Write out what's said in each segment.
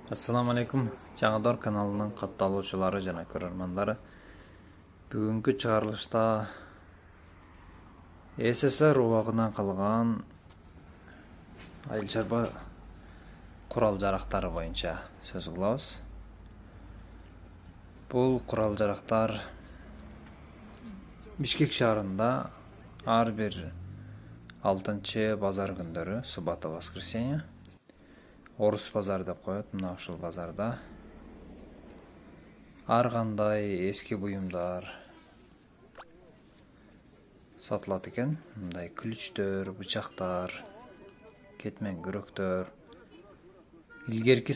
Assalamu alaikum. Жаңадор каналының катталуучулары жана көрөрмандары. Бүгүнкү чыгарылышта СССР убагынан калган айыл чарба курал жарактары боюнча сөз кылабыз. Бул курал жарактар Бишкек шаарында ар бир 6 базар күндөрү, суббота, воскресенье, Орус базары деп коет, мына ушул базарда ар кандай эски буюмдар сатылат экен. Мындай күлүчтөр, бычактар, кетмен күрөктөр, илгерки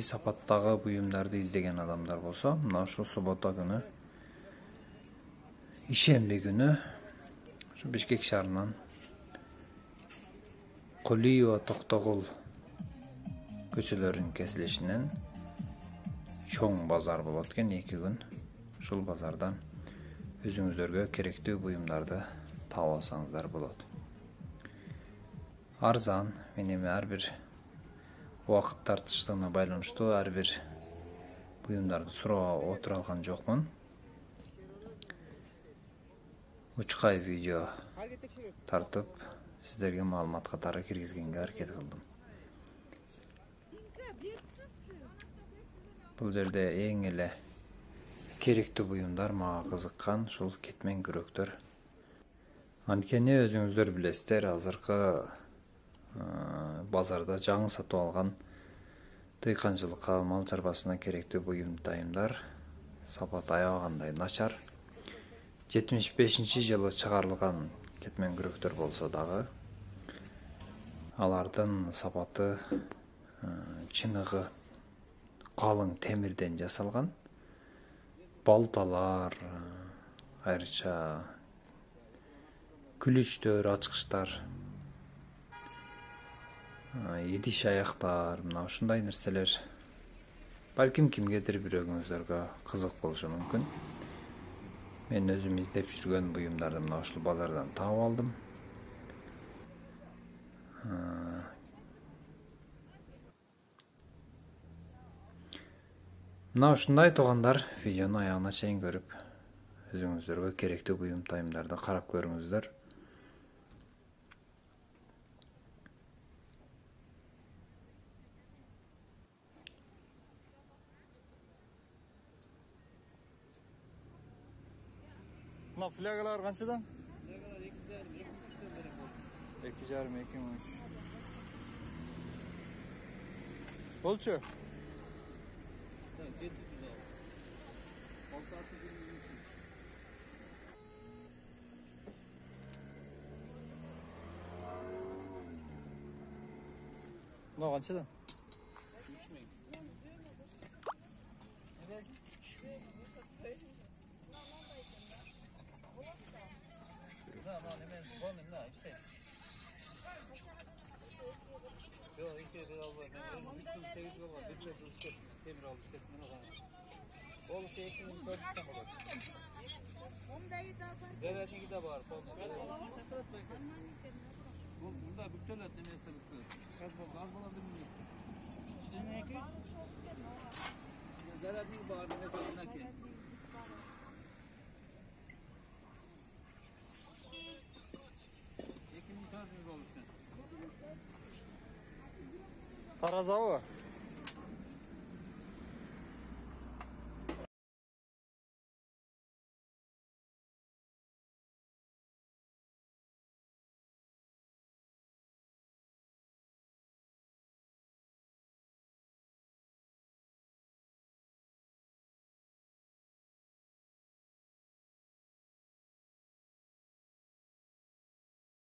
сапаттагы буюмдарды издеген адамдар болсо, мына ушул суббота күнү, ишемби күнү Бишкек шаарынан Кулиева Токтогул көчөлөрүнүн кесилишинен чоң базар болот экен 2 күн. Ушул базардан өзүңүздөргө керектүү буюмдарды таап алсаңыздар болот. Арзан, мен эми ар бир убакыт тартыштыгына байланыштуу ар бир буюмдарды суроо отура алган жокмун. Учкай видео тартып сиздерге маалымат катары киргизгенге аракет кылдым. Бул жерде эң эле керектүү буюмдар мага кызыккан ушул кетмен күрөктөр. Анткени өзүңүздөр билесиздер, азыркы базарда жаңы сатып алган дыйканчылыкка, мал чарбасына керектүү буюм дайымдар сапат аябагандай начар. 75-жылы чыгарылган кетмен күрөктөр болсо дагы алардын сапаты чыныгы калың темирден жасалган. Балталар, айрыча күлүчтөр, ачкычтар, идиш аяктар, мына ушундай нерселер балким кимгедир бирөөңүздөргө кызык болушу мүмкүн. Мен өзүм издеп жүргөн буюмдарды мына ушул базардан таап алдым. Мына ушундай туугандар, видеону аягына чейин көрүп, өзүңүздөргө керектүү буюм тайымдарды карап көрүңүздөр. Mına flagalar kançadan? Flagalar 2,5 2,5-2,3. Bolçu? Evet, 700 al. Oltası 1,5. Mına kançadan? 3.000. Ne dersin? Tamam, hemen koymayın da işte. Yok, 2 lira var. Ben 3.800 var. Bir de işte demir aldı işte. Oğlu şey 2.400'den olur. Evet, çünkü de var. Bunda bükteler demesi de bükteler. Kaç bol, az bol bilmiyor. Ne ki? Zarar değil var mesela ki. Tarazavı.